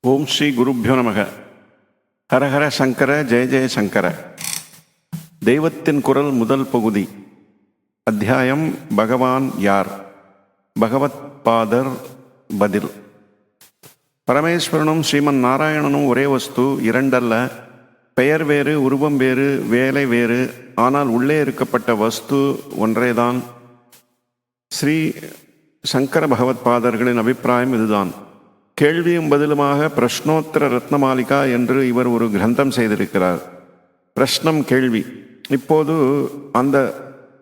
ஓம் ஸ்ரீ குருப்யோ நமக. ஹரஹர சங்கர, ஜெய ஜெய சங்கர. தெய்வத்தின் குரல் முதல் பகுதி. அத்தியாயம் பகவான் யார்? பகவத் பாதர் பதில். பரமேஸ்வரனும் ஸ்ரீமன் நாராயணனும் ஒரே வஸ்து, இரண்டல்ல. பெயர் வேறு, உருவம் வேறு, வேலை வேறு, ஆனால் உள்ளே இருக்கப்பட்ட வஸ்து ஒன்றேதான். ஸ்ரீ சங்கர பகவத் பாதர்களின் அபிப்பிராயம் இதுதான். கேள்வியும் பதிலுமாக பிரஷ்னோத்தர ரத்னமாலிகா என்று இவர் ஒரு கிரந்தம் செய்திருக்கிறார். பிரஷ்னம் கேள்வி. இப்போது அந்த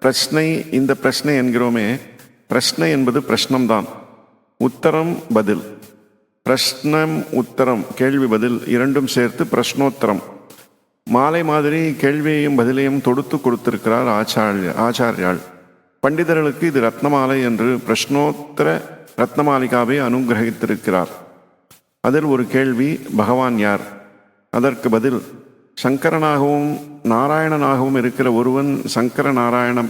பிரஷ்னை, இந்த பிரஷ்னை என்கிறோமே, பிரஷ்னை என்பது பிரஷ்னம்தான். உத்தரம் பதில். பிரஷ்னம் உத்தரம், கேள்வி பதில் இரண்டும் சேர்த்து பிரஷ்னோத்தரம். மாலை மாதிரி கேள்வியையும் பதிலையும் தொடுத்து கொடுத்திருக்கிறார் ஆச்சாரியாள். பண்டிதர்களுக்கு இது ரத்னமாலை என்று பிரஷ்னோத்தர ரத்னமாலிகாவை அனுகிரகித்திருக்கிறார். அதில் ஒரு கேள்வி, பகவான் யார்? அதற்கு பதில், சங்கரனாகவும் நாராயணனாகவும் இருக்கிற ஒருவன் சங்கர நாராயண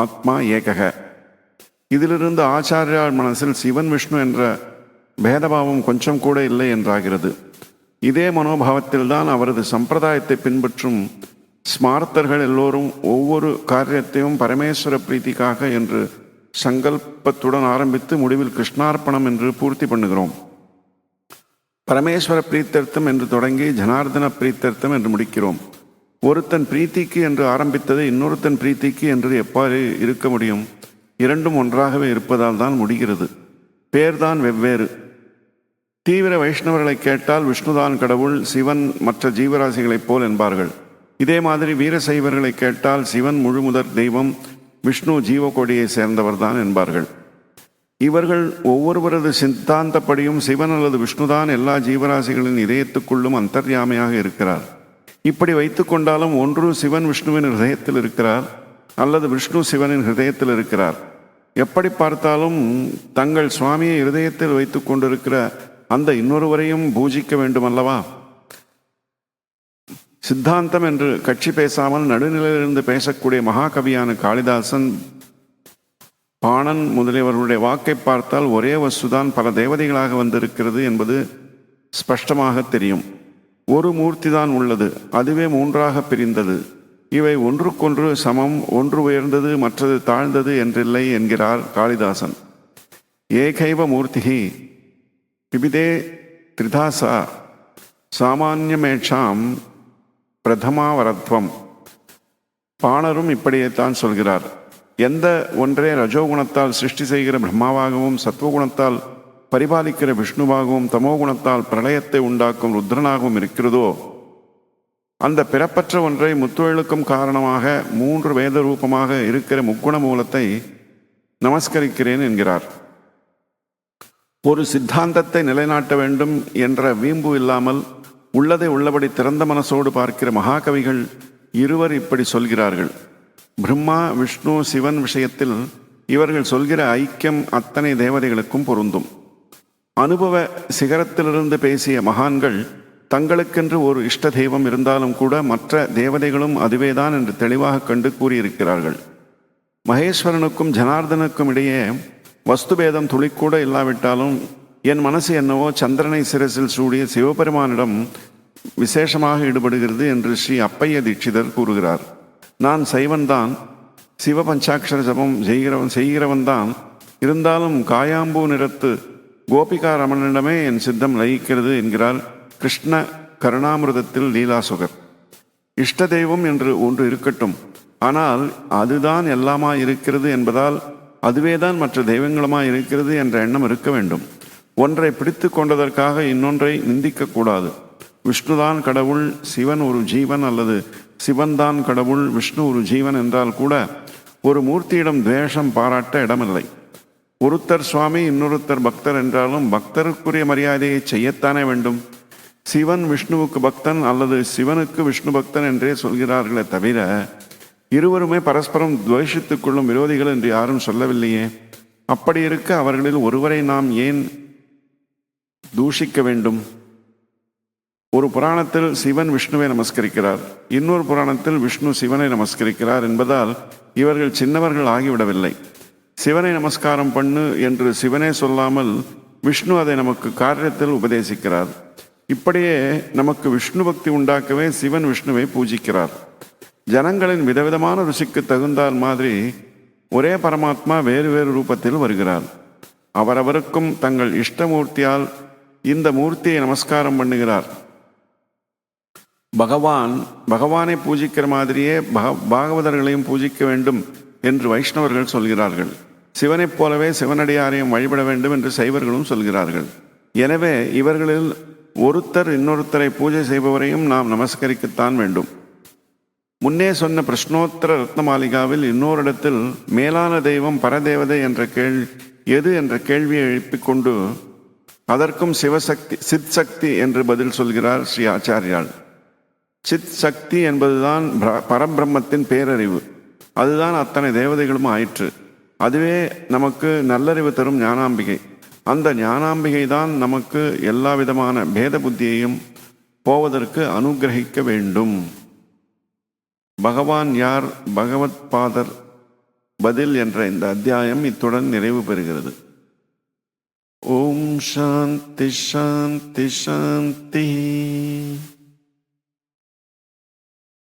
ஆத்மா ஏகக. இதிலிருந்து ஆச்சாரியார் மனசில் சிவன் விஷ்ணு என்ற பேதபாவம் கொஞ்சம் கூட இல்லை என்றாகிறது. இதே மனோபாவத்தில்தான் அவரது சம்பிரதாயத்தை பின்பற்றும் ஸ்மார்த்தர்கள் எல்லோரும் ஒவ்வொரு காரியத்தையும் பரமேஸ்வர பிரீத்திக்காக என்று சங்கல்பத்துடன் ஆரம்பித்து முடிவில் கிருஷ்ணார்ப்பணம் என்று பூர்த்தி பண்ணுகிறோம். பரமேஸ்வர பிரீத்தர்த்தம் என்று தொடங்கி ஜனார்தன பிரீத்தர்த்தம் என்று முடிக்கிறோம். ஒருத்தன் பிரீத்திக்கு என்று ஆரம்பித்தது இன்னொருத்தன் பிரீத்திக்கு என்று எவ்வாறு இருக்க முடியும்? இரண்டும் ஒன்றாகவே இருப்பதால் தான் முடிகிறது. பேர்தான் வெவ்வேறு. தீவிர வைஷ்ணவர்களை கேட்டால் விஷ்ணுதான் கடவுள், சிவன் மற்ற ஜீவராசிகளைப் போல் என்பார்கள். இதே மாதிரி வீரசைவர்களை கேட்டால் சிவன் முழுமுதற் தெய்வம், விஷ்ணு ஜீவகோடியை சேர்ந்தவர்தான் என்பார்கள். இவர்கள் ஒவ்வொருவரது சித்தாந்தப்படியும் சிவன் அல்லது விஷ்ணுதான் எல்லா ஜீவராசிகளின் இதயத்துக்குள்ளும் அந்தர்யாமையாக இருக்கிறார். இப்படி வைத்து கொண்டாலும் ஒன்று சிவன் விஷ்ணுவின் ஹிருதயத்தில் இருக்கிறார், அல்லது விஷ்ணு சிவனின் ஹிருதயத்தில் இருக்கிறார். எப்படி பார்த்தாலும் தங்கள் சுவாமியை ஹிருதயத்தில் வைத்து கொண்டிருக்கிற அந்த இன்னொருவரையும் பூஜிக்க வேண்டும் அல்லவா? சித்தாந்தம் என்று கட்சி பேசாமல் நடுநிலையிலிருந்து பேசக்கூடிய மகாகவியான காளிதாசன், பாணன் முதலியவர்களுடைய வாக்கை பார்த்தால் ஒரே வஸ்துதான் பல தேவதைகளாக வந்திருக்கிறது என்பது ஸ்பஷ்டமாக தெரியும். ஒரு மூர்த்தி தான் உள்ளது, அதுவே மூன்றாக பிரிந்தது. இவை ஒன்றுக்கொன்று சமம், ஒன்று உயர்ந்தது மற்றது தாழ்ந்தது என்றில்லை என்கிறார் காளிதாசன். ஏகைவ மூர்த்திஹி பிபிதே திரிதாசா சாமான்யமேஷாம் பிரதமாவரத்வம். பாணரும் இப்படியேத்தான் சொல்கிறார். எந்த ஒன்றே ரஜோகுணத்தால் சிருஷ்டி செய்கிற பிரம்மாவாகவும், சத்வகுணத்தால் பரிபாலிக்கிற விஷ்ணுவாகவும், தமோகுணத்தால் பிரளயத்தை உண்டாக்கும் ருத்ரனாகவும் இருக்கிறதோ, அந்த பிறப்பற்ற ஒன்றை முத்தொழிலுக்கும் காரணமாக மூன்று வேத ரூபமாக இருக்கிற முக்குண மூலத்தை நமஸ்கரிக்கிறேன் என்கிறார். ஒரு சித்தாந்தத்தை நிலைநாட்ட வேண்டும் என்ற வீம்பு இல்லாமல் உள்ளதை உள்ளபடி திறந்த மனசோடு பார்க்கிற மகாகவிகள் இருவர் இப்படி சொல்கிறார்கள். பிரம்மா, விஷ்ணு, சிவன் விஷயத்தில் இவர்கள் சொல்கிற ஐக்கியம் அத்தனை தேவதைகளுக்கும் பொருந்தும். அனுபவ சிகரத்திலிருந்து பேசிய மகான்கள் தங்களுக்கென்று ஒரு இஷ்ட தெய்வம் இருந்தாலும் கூட மற்ற தேவதைகளும் அதுவேதான் என்று தெளிவாக கண்டு கூறியிருக்கிறார்கள். மகேஸ்வரனுக்கும் ஜனார்தனுக்கும் இடையே வஸ்துபேதம் துளிக்கூட இல்லாவிட்டாலும் என் மனசு என்னவோ சந்திரனை சிரசில் சூடிய சிவபெருமானிடம் விசேஷமாக ஈடுபடுகிறது என்று ஸ்ரீ அப்பைய தீட்சிதர் கூறுகிறார். நான் சைவன்தான், சிவ பஞ்சாட்சர ஜபம் செய்கிறவன்தான். இருந்தாலும் காயாம்பூ நிறத்து கோபிகா ரமணனிடமே என் சித்தம் லயிக்கிறது என்கிறார் கிருஷ்ண கருணாமிருதத்தில் லீலாசுகர். இஷ்ட தெய்வம் என்று ஒன்று இருக்கட்டும், ஆனால் அதுதான் எல்லாமாய் இருக்கிறது என்பதால் அதுவேதான் மற்ற தெய்வங்களுமாய் இருக்கிறது என்ற எண்ணம் இருக்க வேண்டும். ஒன்றை பிடித்து கொண்டதற்காக இன்னொன்றை நிந்திக்கக்கூடாது. விஷ்ணுதான் கடவுள், சிவன் ஒரு ஜீவன், அல்லது சிவன்தான் கடவுள், விஷ்ணு ஒரு ஜீவன் என்றால் கூட ஒரு மூர்த்தியிடம் துவேஷம் பாராட்ட இடமில்லை. ஒருத்தர் சுவாமி, இன்னொருத்தர் பக்தர் என்றாலும் பக்தருக்குரிய மரியாதையை செய்யத்தானே வேண்டும். சிவன் விஷ்ணுவுக்கு பக்தன் அல்லது சிவனுக்கு விஷ்ணு பக்தன் என்றே சொல்கிறார்களே தவிர இருவருமே பரஸ்பரம் துவேஷித்துக் கொள்ளும் விரோதிகள் என்று யாரும் சொல்லவில்லையே. அப்படி இருக்க அவர்களில் ஒருவரை நாம் ஏன் தூஷிக்க வேண்டும்? ஒரு புராணத்தில் சிவன் விஷ்ணுவை நமஸ்கரிக்கிறார், இன்னொரு புராணத்தில் விஷ்ணு சிவனை நமஸ்கரிக்கிறார் என்பதால் இவர்கள் சின்னவர்கள் ஆகிவிடவில்லை. சிவனை நமஸ்காரம் பண்ணு என்று சிவனே சொல்லாமல் விஷ்ணு அதை நமக்கு காரியத்தில் உபதேசிக்கிறார். இப்படியே நமக்கு விஷ்ணு பக்தி உண்டாக்கவே சிவன் விஷ்ணுவை பூஜிக்கிறார். ஜனங்களின் விதவிதமான ருசிக்கு தகுந்தால் மாதிரி ஒரே பரமாத்மா வேறு வேறு ரூபத்தில் வருகிறார். அவரவருக்கும் தங்கள் இஷ்டமூர்த்தியால் இந்த மூர்த்தியை நமஸ்காரம் பண்ணுகிறார். பகவானை பூஜிக்கிற மாதிரியே பாகவதர்களையும் பூஜிக்க வேண்டும் என்று வைஷ்ணவர்கள் சொல்கிறார்கள். சிவனைப் போலவே சிவனடியாரையும் வழிபட வேண்டும் என்று சைவர்களும் சொல்கிறார்கள். எனவே இவர்களில் ஒருத்தர் இன்னொருத்தரை பூஜை செய்பவரையும் நாம் நமஸ்கரிக்கத்தான் வேண்டும். முன்னே சொன்ன பிரஷ்னோத்தர ரத்னமாளிகாவில் இன்னொரு இடத்தில் மேலான தெய்வம் பரதேவதை எது என்ற கேள்வியை எழுப்பிக் கொண்டு அதற்கும் சித் சக்தி என்று பதில் சொல்கிறார் ஸ்ரீ ஆச்சாரியால். சித் சக்தி என்பதுதான் பரபிரம்மத்தின் பேரறிவு. அதுதான் அத்தனை தேவதைகளும் ஆயிற்று. அதுவே நமக்கு நல்லறிவு தரும் ஞானாம்பிகை. அந்த ஞானாம்பிகை தான் நமக்கு எல்லா விதமான பேத புத்தியையும் போவதற்கு அனுகிரகிக்க வேண்டும். பகவான் யார், பகவத் பாதர் பதில் என்ற இந்த அத்தியாயம் இத்துடன் நிறைவு பெறுகிறது. ஓம் சாந்தி சாந்தி சாந்தி.